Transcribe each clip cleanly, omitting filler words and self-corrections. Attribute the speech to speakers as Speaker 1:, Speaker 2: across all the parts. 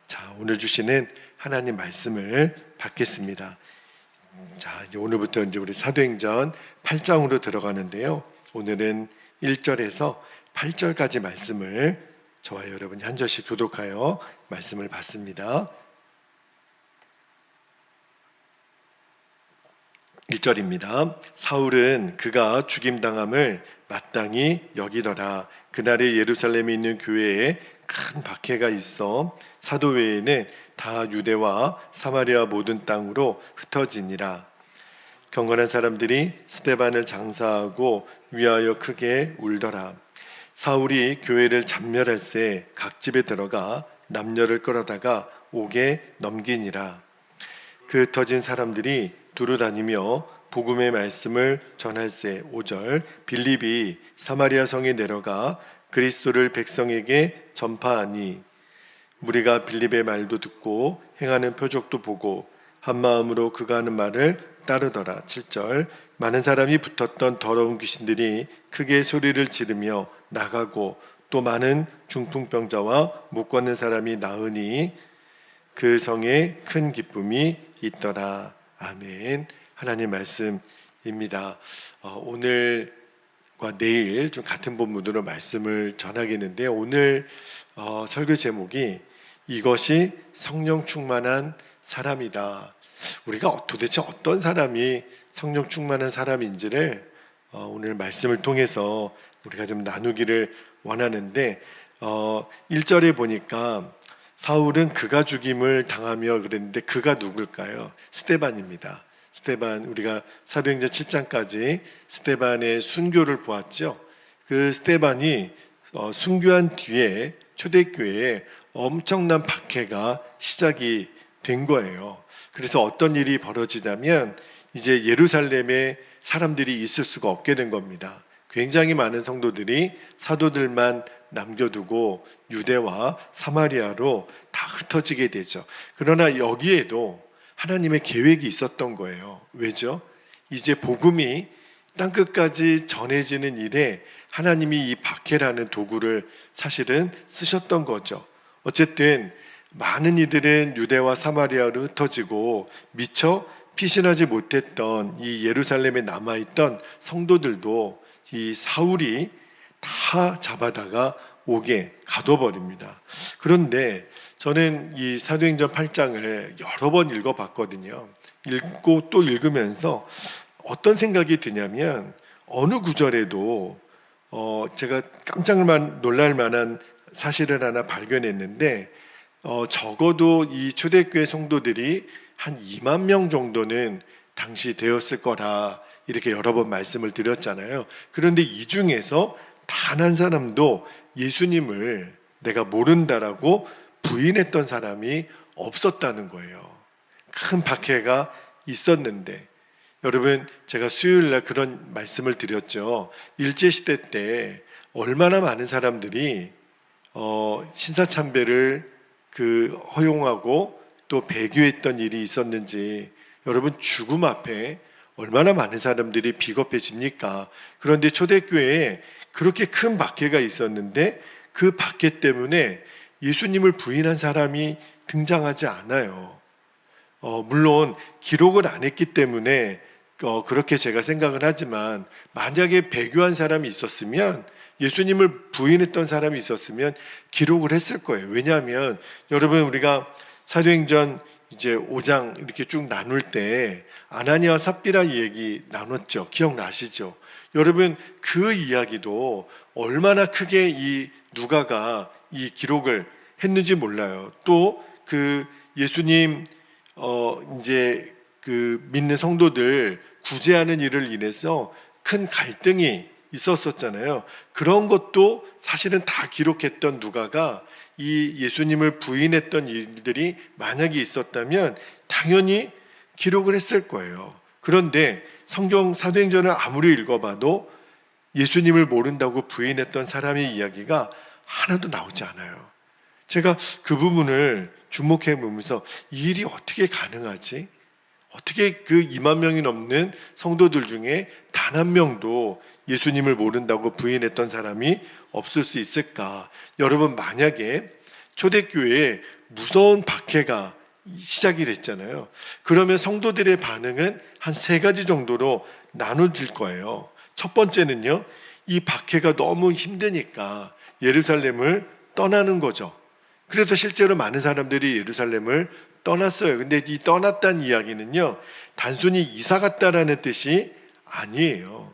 Speaker 1: 자, 오늘 주시는 하나님 말씀을 받겠습니다. 자, 이제 오늘부터 이제 우리 사도행전 8장으로 들어가는데요. 오늘은 1절에서 8절까지 말씀을 저와 여러분이 한 절씩 교독하여 말씀을 받습니다. 1절입니다. 사울은 그가 죽임당함을 마땅히 여기더라. 그날에 예루살렘에 있는 교회에 큰 박해가 있어 사도 외에는 다 유대와 사마리아 모든 땅으로 흩어지니라. 경건한 사람들이 스데반을 장사하고 위하여 크게 울더라. 사울이 교회를 잡멸할새 각 집에 들어가 남녀를 끌어다가 옥에 넘기니라. 그 흩어진 사람들이 두루 다니며 복음의 말씀을 전할새 5절 빌립이 사마리아 성에 내려가 그리스도를 백성에게 전파하니 무리가 빌립의 말도 듣고 행하는 표적도 보고 한 마음으로 그가 하는 말을 따르더라. 7절 많은 사람이 붙었던 더러운 귀신들이 크게 소리를 지르며 나가고 또 많은 중풍병자와 못 걷는 사람이 나으니 그 성에 큰 기쁨이 있더라. 아멘. 하나님 말씀입니다. 오늘과 내일 좀 같은 본문으로 말씀을 전하겠는데 오늘 설교 제목이 이것이 성령 충만한 사람이다. 우리가 도대체 어떤 사람이 성령 충만한 사람인지를 오늘 말씀을 통해서 우리가 좀 나누기를 원하는데 1절에 보니까 사울은 그가 죽임을 당하며 그랬는데 그가 누굴까요? 스데반입니다. 스데반, 우리가 사도행전 7장까지 스데반의 순교를 보았죠. 그 스데반이 순교한 뒤에 초대교회에 엄청난 박해가 시작이 된 거예요. 그래서 어떤 일이 벌어지냐면 이제 예루살렘에 사람들이 있을 수가 없게 된 겁니다. 굉장히 많은 성도들이 사도들만 남겨두고 유대와 사마리아로 다 흩어지게 되죠. 그러나 여기에도 하나님의 계획이 있었던 거예요. 왜죠? 이제 복음이 땅끝까지 전해지는 일에 하나님이 이 박해라는 도구를 사실은 쓰셨던 거죠. 어쨌든 많은 이들은 유대와 사마리아로 흩어지고 미처 피신하지 못했던 이 예루살렘에 남아있던 성도들도 이 사울이 다 잡아다가 옥에 가둬버립니다. 그런데 저는 이 사도행전 8장을 여러 번 읽어봤거든요. 읽고 또 읽으면서 어떤 생각이 드냐면 어느 구절에도 제가 깜짝 놀랄 만한 사실을 하나 발견했는데 적어도 이 초대교회 성도들이 한 2만 명 정도는 당시 되었을 거라 이렇게 여러 번 말씀을 드렸잖아요. 그런데 이 중에서 단 한 사람도 예수님을 내가 모른다라고 부인했던 사람이 없었다는 거예요. 큰 박해가 있었는데 여러분, 제가 수요일날 그런 말씀을 드렸죠. 일제시대 때 얼마나 많은 사람들이 신사참배를 허용하고 또 배교했던 일이 있었는지 여러분, 죽음 앞에 얼마나 많은 사람들이 비겁해집니까? 그런데 초대교회에 그렇게 큰 박해가 있었는데 그 박해 때문에 예수님을 부인한 사람이 등장하지 않아요. 물론 기록을 안 했기 때문에 그렇게 제가 생각을 하지만 만약에 배교한 사람이 있었으면 예수님을 부인했던 사람이 있었으면 기록을 했을 거예요. 왜냐하면 여러분, 우리가 사도행전 이제 5장 이렇게 쭉 나눌 때 아나니아와 삽비라 얘기 나눴죠. 기억나시죠? 여러분, 그 이야기도 얼마나 크게 이 누가가 이 기록을 했는지 몰라요. 또 그 예수님 이제 그 믿는 성도들 구제하는 일을 인해서 큰 갈등이 있었었잖아요. 그런 것도 사실은 다 기록했던 누가가 이 예수님을 부인했던 일들이 만약에 있었다면 당연히 기록을 했을 거예요. 그런데 성경 사도행전을 아무리 읽어봐도 예수님을 모른다고 부인했던 사람의 이야기가 하나도 나오지 않아요. 제가 그 부분을 주목해 보면서 이 일이 어떻게 가능하지? 어떻게 그 2만 명이 넘는 성도들 중에 단 한 명도 예수님을 모른다고 부인했던 사람이 없을 수 있을까? 여러분, 만약에 초대교회에 무서운 박해가 시작이 됐잖아요. 그러면 성도들의 반응은 한 세 가지 정도로 나눠질 거예요. 첫 번째는요, 이 박해가 너무 힘드니까 예루살렘을 떠나는 거죠. 그래서 실제로 많은 사람들이 예루살렘을 떠났어요. 근데 이 떠났다는 이야기는요, 단순히 이사 갔다라는 뜻이 아니에요.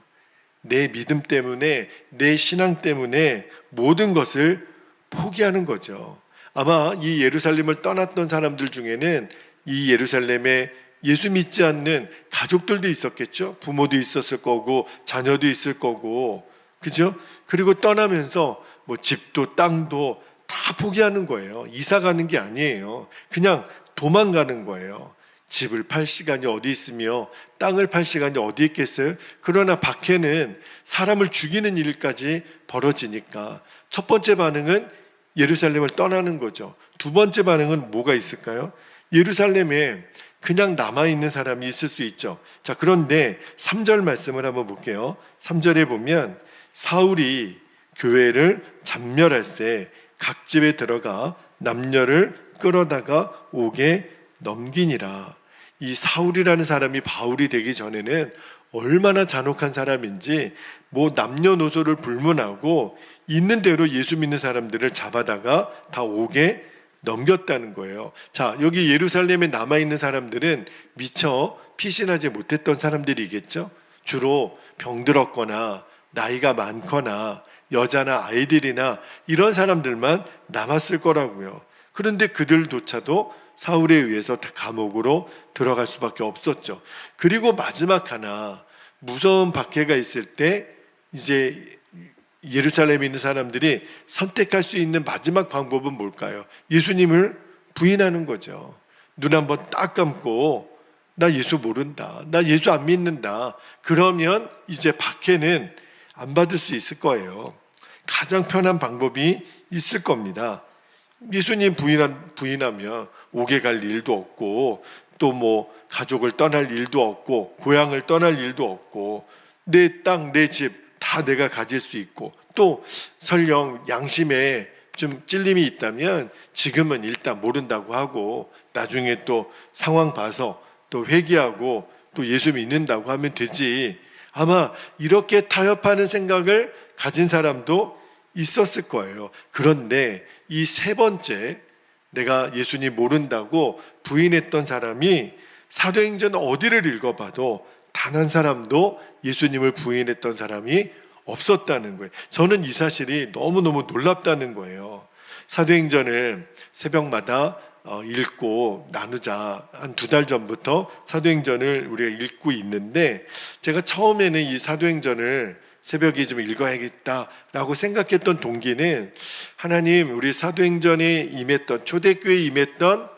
Speaker 1: 내 믿음 때문에, 내 신앙 때문에 모든 것을 포기하는 거죠. 아마 이 예루살렘을 떠났던 사람들 중에는 이 예루살렘에 예수 믿지 않는 가족들도 있었겠죠. 부모도 있었을 거고 자녀도 있을 거고, 그죠? 그리고 떠나면서 뭐 집도 땅도 다 포기하는 거예요. 이사 가는 게 아니에요. 그냥 도망가는 거예요. 집을 팔 시간이 어디 있으며 땅을 팔 시간이 어디 있겠어요? 그러나 박해는 사람을 죽이는 일까지 벌어지니까 첫 번째 반응은 예루살렘을 떠나는 거죠. 두 번째 반응은 뭐가 있을까요? 예루살렘에 그냥 남아있는 사람이 있을 수 있죠. 자, 그런데 3절 말씀을 한번 볼게요. 3절에 보면 사울이 교회를 잠멸할 때 각 집에 들어가 남녀를 끌어다가 옥에 넘기니라. 이 사울이라는 사람이 바울이 되기 전에는 얼마나 잔혹한 사람인지 뭐 남녀노소를 불문하고 있는 대로 예수 믿는 사람들을 잡아다가 다 옥에 넘겼다는 거예요. 자, 여기 예루살렘에 남아있는 사람들은 미처 피신하지 못했던 사람들이겠죠. 주로 병들었거나 나이가 많거나 여자나 아이들이나 이런 사람들만 남았을 거라고요. 그런데 그들조차도 사울에 의해서 다 감옥으로 들어갈 수밖에 없었죠. 그리고 마지막 하나, 무서운 박해가 있을 때 이제 예루살렘에 있는 사람들이 선택할 수 있는 마지막 방법은 뭘까요? 예수님을 부인하는 거죠. 눈 한번 딱 감고 나 예수 모른다, 나 예수 안 믿는다, 그러면 이제 박해는 안 받을 수 있을 거예요. 가장 편한 방법이 있을 겁니다. 예수님 부인하면 옥에 갈 일도 없고 또 뭐 가족을 떠날 일도 없고 고향을 떠날 일도 없고 내 땅, 내 집 다 내가 가질 수 있고 또 설령 양심에 좀 찔림이 있다면 지금은 일단 모른다고 하고 나중에 또 상황 봐서 또 회개하고 또 예수 믿는다고 하면 되지. 아마 이렇게 타협하는 생각을 가진 사람도 있었을 거예요. 그런데 이 세 번째, 내가 예수님 모른다고 부인했던 사람이 사도행전 어디를 읽어봐도 단 한 사람도 예수님을 부인했던 사람이 없었다는 거예요. 저는 이 사실이 너무너무 놀랍다는 거예요. 사도행전을 새벽마다 읽고 나누자, 한 2달 전부터 사도행전을 우리가 읽고 있는데, 제가 처음에는 이 사도행전을 새벽에 좀 읽어야겠다라고 생각했던 동기는, 하나님, 우리 사도행전에 임했던, 초대교회에 임했던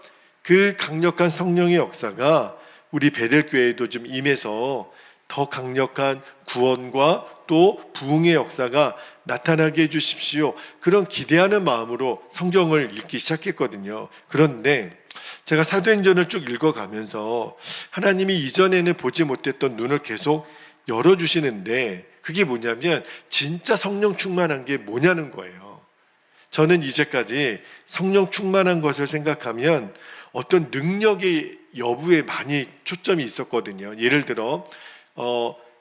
Speaker 1: 그 강력한 성령의 역사가 우리 베델교회에도 좀 임해서 더 강력한 구원과 또 부흥의 역사가 나타나게 해주십시오, 그런 기대하는 마음으로 성경을 읽기 시작했거든요. 그런데 제가 사도행전을 쭉 읽어가면서 하나님이 이전에는 보지 못했던 눈을 계속 열어주시는데, 그게 뭐냐면 진짜 성령 충만한 게 뭐냐는 거예요. 저는 이제까지 성령 충만한 것을 생각하면 어떤 능력의 여부에 많이 초점이 있었거든요. 예를 들어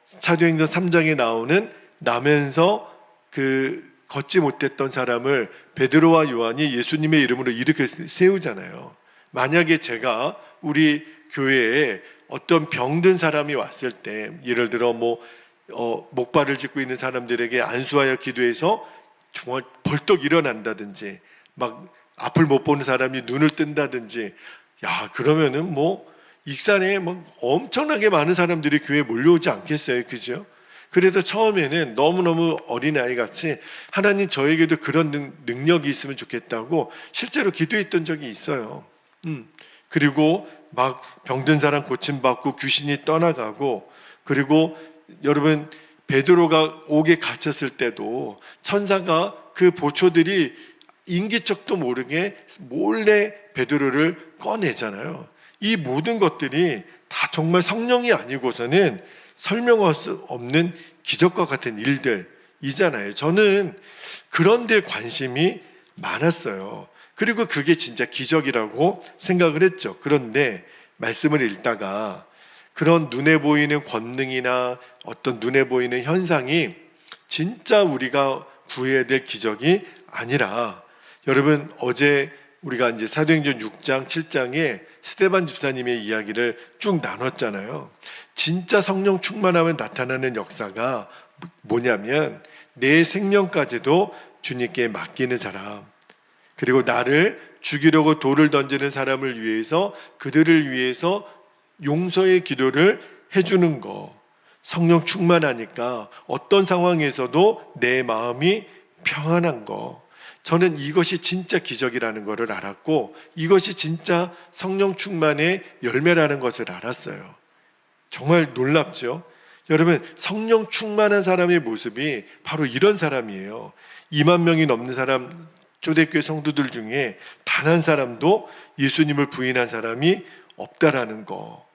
Speaker 1: 사도행전 3장에 나오는 나면서 그 걷지 못했던 사람을 베드로와 요한이 예수님의 이름으로 일으켜 세우잖아요. 만약에 제가 우리 교회에 어떤 병든 사람이 왔을 때, 예를 들어 목발을 짚고 있는 사람들에게 안수하여 기도해서 정말 벌떡 일어난다든지, 막 앞을 못 보는 사람이 눈을 뜬다든지, 그러면은 익산에 엄청나게 많은 사람들이 교회에 몰려오지 않겠어요, 그죠? 그래서 처음에는 너무너무 어린아이 같이 하나님, 저에게도 그런 능력이 있으면 좋겠다고 실제로 기도했던 적이 있어요. 그리고 막 병든 사람 고침받고 귀신이 떠나가고, 그리고 여러분, 베드로가 옥에 갇혔을 때도 천사가 그 보초들이 인기척도 모르게 몰래 베드로를 꺼내잖아요. 이 모든 것들이 다 정말 성령이 아니고서는 설명할 수 없는 기적과 같은 일들이잖아요. 저는 그런 데 관심이 많았어요. 그리고 그게 진짜 기적이라고 생각을 했죠. 그런데 말씀을 읽다가 그런 눈에 보이는 권능이나 어떤 눈에 보이는 현상이 진짜 우리가 구해야 될 기적이 아니라, 여러분 어제 우리가 이제 사도행전 6장 7장에 스데반 집사님의 이야기를 쭉 나눴잖아요. 진짜 성령 충만하면 나타나는 역사가 뭐냐면 내 생명까지도 주님께 맡기는 사람, 그리고 나를 죽이려고 돌을 던지는 사람을 위해서, 그들을 위해서 용서의 기도를 해주는 거. 성령 충만하니까 어떤 상황에서도 내 마음이 평안한 거. 저는 이것이 진짜 기적이라는 것을 알았고, 이것이 진짜 성령 충만의 열매라는 것을 알았어요. 정말 놀랍죠? 여러분, 성령 충만한 사람의 모습이 바로 이런 사람이에요. 2만 명이 넘는 사람, 초대교회 성도들 중에 단 한 사람도 예수님을 부인한 사람이 없다라는 거.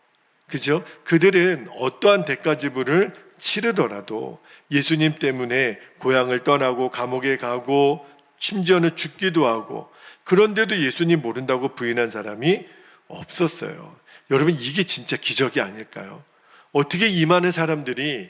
Speaker 1: 그죠? 그들은 어떠한 대가지불을 치르더라도 예수님 때문에 고향을 떠나고 감옥에 가고 심지어는 죽기도 하고, 그런데도 예수님 모른다고 부인한 사람이 없었어요. 여러분, 이게 진짜 기적이 아닐까요? 어떻게 이 많은 사람들이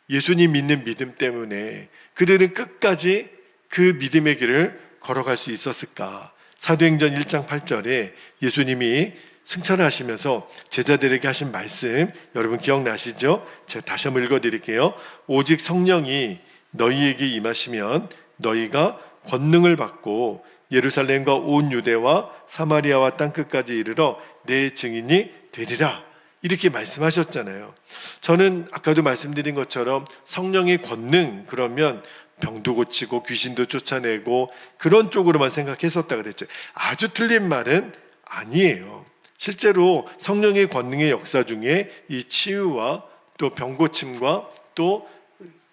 Speaker 1: 예수님 믿는 믿음 때문에 그들은 끝까지 그 믿음의 길을 걸어갈 수 있었을까? 사도행전 1장 8절에 예수님이 승천하시면서 제자들에게 하신 말씀, 여러분 기억나시죠? 제가 다시 한번 읽어드릴게요. 오직 성령이 너희에게 임하시면 너희가 권능을 받고 예루살렘과 온 유대와 사마리아와 땅끝까지 이르러 내 증인이 되리라, 이렇게 말씀하셨잖아요. 저는 아까도 말씀드린 것처럼 성령의 권능 그러면 병도 고치고 귀신도 쫓아내고 그런 쪽으로만 생각했었다 그랬죠. 아주 틀린 말은 아니에요. 실제로 성령의 권능의 역사 중에 이 치유와 또 병 고침과 또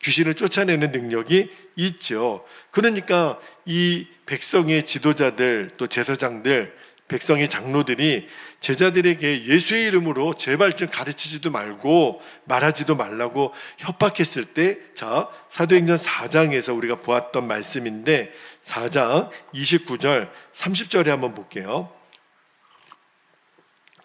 Speaker 1: 귀신을 쫓아내는 능력이 있죠. 그러니까 이 백성의 지도자들, 또 제사장들, 백성의 장로들이 제자들에게 예수의 이름으로 제발 좀 가르치지도 말고 말하지도 말라고 협박했을 때, 자, 사도행전 4장에서 우리가 보았던 말씀인데 4장 29절 30절에 한번 볼게요.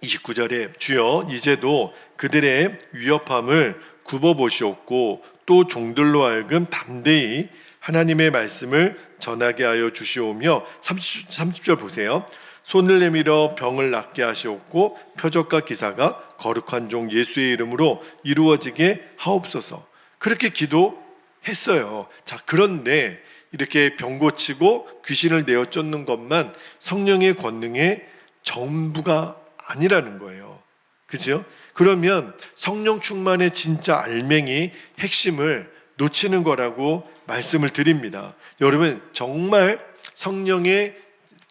Speaker 1: 29절에 주여 이제도 그들의 위협함을 굽어보시옵고 또 종들로 하여금 담대히 하나님의 말씀을 전하게 하여 주시오며, 30절 보세요. 손을 내밀어 병을 낫게 하시옵고 표적과 기사가 거룩한 종 예수의 이름으로 이루어지게 하옵소서. 그렇게 기도했어요. 자, 그런데 이렇게 병 고치고 귀신을 내어 쫓는 것만 성령의 권능의 전부가 아니라는 거예요. 그죠? 그러면 성령 충만의 진짜 알맹이 핵심을 놓치는 거라고 말씀을 드립니다. 여러분, 정말 성령의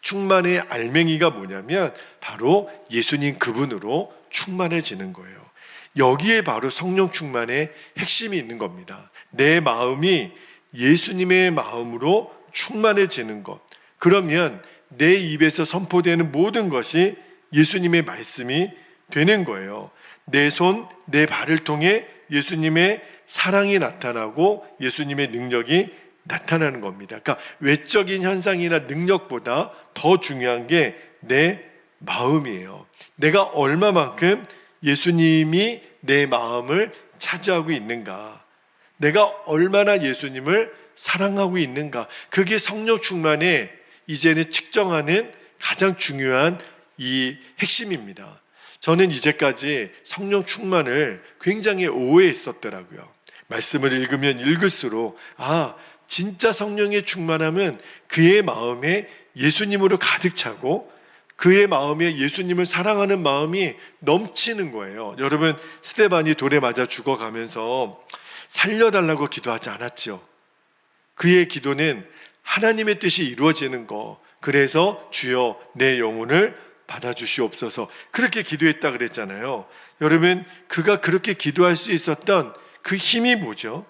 Speaker 1: 충만의 알맹이가 뭐냐면 바로 예수님 그분으로 충만해지는 거예요. 여기에 바로 성령 충만의 핵심이 있는 겁니다. 내 마음이 예수님의 마음으로 충만해지는 것. 그러면 내 입에서 선포되는 모든 것이 예수님의 말씀이 되는 거예요. 내 손, 내 발을 통해 예수님의 사랑이 나타나고 예수님의 능력이 나타나는 겁니다. 그러니까 외적인 현상이나 능력보다 더 중요한 게 내 마음이에요. 내가 얼마만큼 예수님이 내 마음을 차지하고 있는가, 내가 얼마나 예수님을 사랑하고 있는가, 그게 성령 충만의 이제는 측정하는 가장 중요한 이 핵심입니다. 저는 이제까지 성령 충만을 굉장히 오해했었더라고요. 말씀을 읽으면 읽을수록 진짜 성령의 충만함은 그의 마음에 예수님으로 가득 차고 그의 마음에 예수님을 사랑하는 마음이 넘치는 거예요. 여러분, 스데반이 돌에 맞아 죽어가면서 살려달라고 기도하지 않았죠. 그의 기도는 하나님의 뜻이 이루어지는 거, 그래서 주여 내 영혼을 받아주시옵소서, 그렇게 기도했다 그랬잖아요. 여러분, 그가 그렇게 기도할 수 있었던 그 힘이 뭐죠?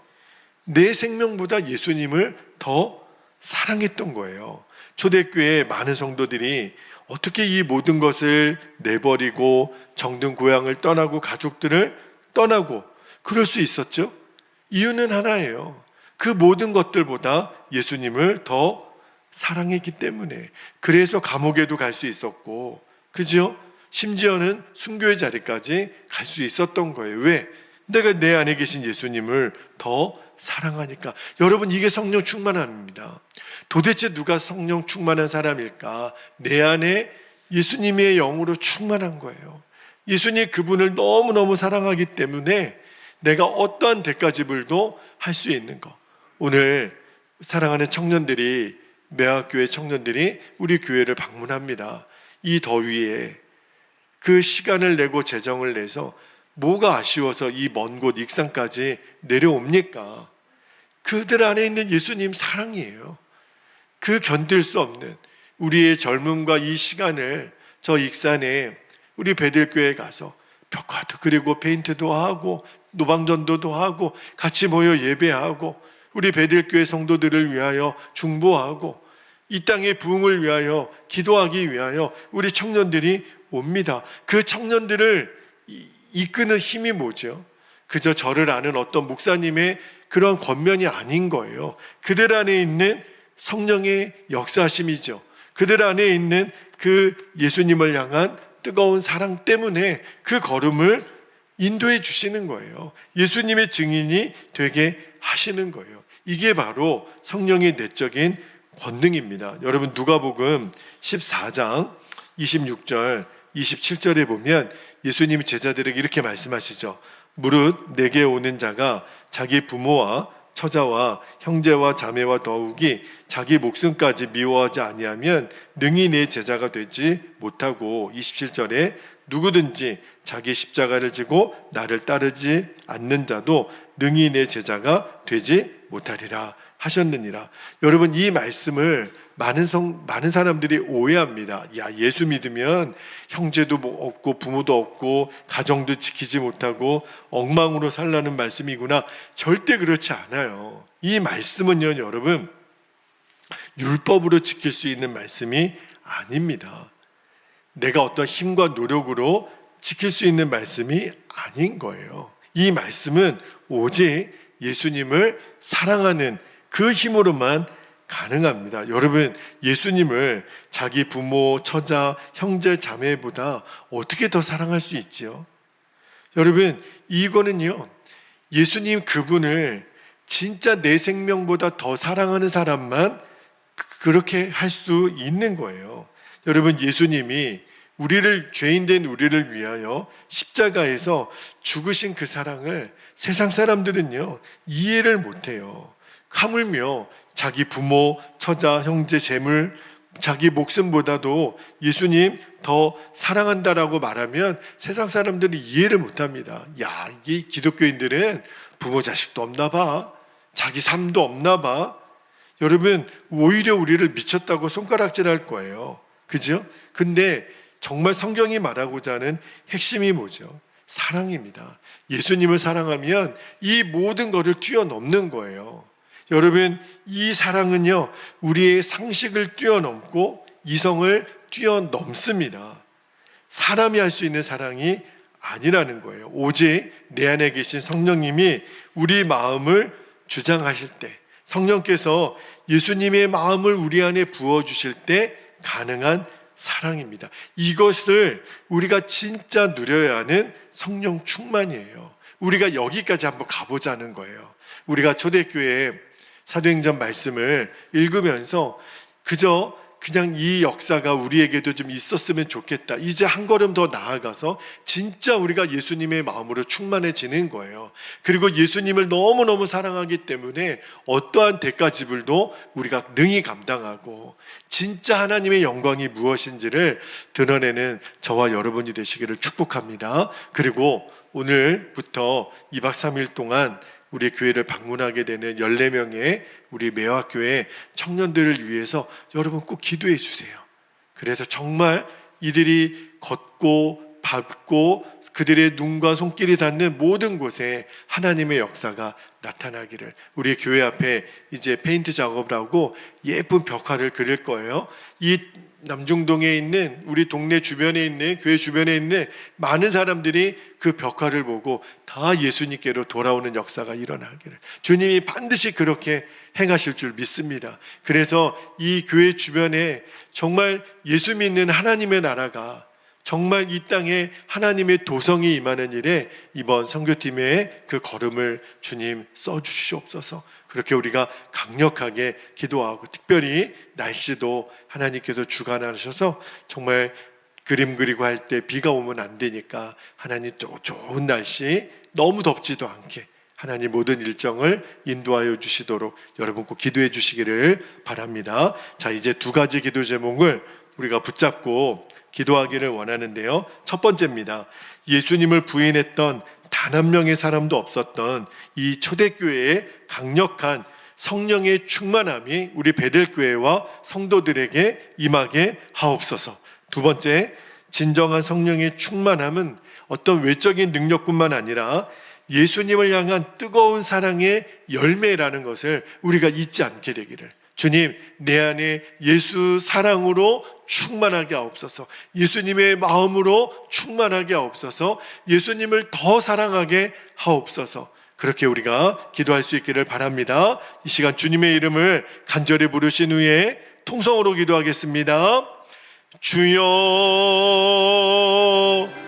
Speaker 1: 내 생명보다 예수님을 더 사랑했던 거예요. 초대교회 많은 성도들이 어떻게 이 모든 것을 내버리고 정든 고향을 떠나고 가족들을 떠나고 그럴 수 있었죠? 이유는 하나예요. 그 모든 것들보다 예수님을 더 사랑했기 때문에. 그래서 감옥에도 갈 수 있었고, 그죠? 심지어는 순교의 자리까지 갈 수 있었던 거예요. 왜? 내가 내 안에 계신 예수님을 더 사랑하니까. 여러분, 이게 성령 충만함입니다. 도대체 누가 성령 충만한 사람일까? 내 안에 예수님의 영으로 충만한 거예요. 예수님 그분을 너무너무 사랑하기 때문에 내가 어떠한 대가지불도 할 수 있는 거. 오늘 사랑하는 청년들이, 매화교회 청년들이 우리 교회를 방문합니다. 이 더위에 그 시간을 내고 재정을 내서 뭐가 아쉬워서 이 먼 곳 익산까지 내려옵니까? 그들 안에 있는 예수님 사랑이에요. 그 견딜 수 없는 우리의 젊음과 이 시간을 저 익산에 우리 베들교회에 가서 벽화도 그리고 페인트도 하고 노방전도도 하고 같이 모여 예배하고 우리 베들교회 성도들을 위하여 중보하고 이 땅의 부흥을 위하여 기도하기 위하여 우리 청년들이 옵니다. 그 청년들을 이끄는 힘이 뭐죠? 그저 저를 아는 어떤 목사님의 그런 권면이 아닌 거예요. 그들 안에 있는 성령의 역사심이죠. 그들 안에 있는 그 예수님을 향한 뜨거운 사랑 때문에 그 걸음을 인도해 주시는 거예요. 예수님의 증인이 되게 하시는 거예요. 이게 바로 성령의 내적인 권능입니다. 여러분, 누가복음 14장 26절 27절에 보면 예수님이 제자들에게 이렇게 말씀하시죠. 무릇 내게 오는 자가 자기 부모와 처자와 형제와 자매와 더욱이 자기 목숨까지 미워하지 아니하면 능히 내 제자가 되지 못하고, 27절에 누구든지 자기 십자가를 지고 나를 따르지 않는 자도 능히 내 제자가 되지 못하리라 하셨느니라. 여러분, 이 말씀을 많은 사람들이 오해합니다. 야, 예수 믿으면 형제도 없고 부모도 없고 가정도 지키지 못하고 엉망으로 살라는 말씀이구나. 절대 그렇지 않아요. 이 말씀은요, 여러분, 율법으로 지킬 수 있는 말씀이 아닙니다. 내가 어떤 힘과 노력으로 지킬 수 있는 말씀이 아닌 거예요. 이 말씀은 오직 예수님을 사랑하는 그 힘으로만 가능합니다. 여러분, 예수님을 자기 부모, 처자, 형제, 자매보다 어떻게 더 사랑할 수 있지요? 여러분, 이거는요, 예수님 그분을 진짜 내 생명보다 더 사랑하는 사람만 그렇게 할 수 있는 거예요. 여러분, 예수님이 죄인된 우리를 위하여 십자가에서 죽으신 그 사랑을 세상 사람들은요, 이해를 못해요. 하물며 자기 부모, 처자, 형제, 재물, 자기 목숨보다도 예수님 더 사랑한다라고 말하면 세상 사람들이 이해를 못합니다. 야, 이 기독교인들은 부모 자식도 없나 봐, 자기 삶도 없나 봐. 여러분, 오히려 우리를 미쳤다고 손가락질할 거예요. 그죠? 근데 정말 성경이 말하고자 하는 핵심이 뭐죠? 사랑입니다. 예수님을 사랑하면 이 모든 것을 뛰어넘는 거예요. 여러분, 이 사랑은요, 우리의 상식을 뛰어넘고 이성을 뛰어넘습니다. 사람이 할 수 있는 사랑이 아니라는 거예요. 오직 내 안에 계신 성령님이 우리 마음을 주장하실 때, 성령께서 예수님의 마음을 우리 안에 부어주실 때 가능한 사랑입니다. 이것을 우리가 진짜 누려야 하는 성령 충만이에요. 우리가 여기까지 한번 가보자는 거예요. 우리가 초대교회 사도행전 말씀을 읽으면서 그냥 이 역사가 우리에게도 좀 있었으면 좋겠다. 이제 한 걸음 더 나아가서 진짜 우리가 예수님의 마음으로 충만해지는 거예요. 그리고 예수님을 너무너무 사랑하기 때문에 어떠한 대가지불도 우리가 능히 감당하고 진짜 하나님의 영광이 무엇인지를 드러내는 저와 여러분이 되시기를 축복합니다. 그리고 오늘부터 2박 3일 동안 우리 교회를 방문하게 되는 14명의 우리 매화교회 청년들을 위해서 여러분 꼭 기도해 주세요. 그래서 정말 이들이 걷고 밟고 그들의 눈과 손길이 닿는 모든 곳에 하나님의 역사가 나타나기를. 우리 교회 앞에 이제 페인트 작업을 하고 예쁜 벽화를 그릴 거예요. 이 남중동에 있는 우리 동네 주변에 있는 교회 주변에 있는 많은 사람들이 그 벽화를 보고 다 예수님께로 돌아오는 역사가 일어나기를 주님이 반드시 그렇게 행하실 줄 믿습니다. 그래서 이 교회 주변에 정말 예수 믿는 하나님의 나라가 정말 이 땅에 하나님의 도성이 임하는 일에 이번 선교팀의 그 걸음을 주님 써주시옵소서. 그렇게 우리가 강력하게 기도하고, 특별히 날씨도 하나님께서 주관하셔서 정말 그림 그리고 할 때 비가 오면 안 되니까 하나님 또 좋은 날씨, 너무 덥지도 않게 하나님 모든 일정을 인도하여 주시도록 여러분 꼭 기도해 주시기를 바랍니다. 자, 이제 두 가지 기도 제목을 우리가 붙잡고 기도하기를 원하는데요. 첫 번째입니다. 예수님을 부인했던 단 한 명의 사람도 없었던 이 초대교회의 강력한 성령의 충만함이 우리 베델교회와 성도들에게 임하게 하옵소서. 두 번째, 진정한 성령의 충만함은 어떤 외적인 능력뿐만 아니라 예수님을 향한 뜨거운 사랑의 열매라는 것을 우리가 잊지 않게 되기를, 주님, 내 안에 예수 사랑으로 충만하게 하옵소서. 예수님의 마음으로 충만하게 하옵소서. 예수님을 더 사랑하게 하옵소서. 그렇게 우리가 기도할 수 있기를 바랍니다. 이 시간 주님의 이름을 간절히 부르신 후에 통성으로 기도하겠습니다. 주여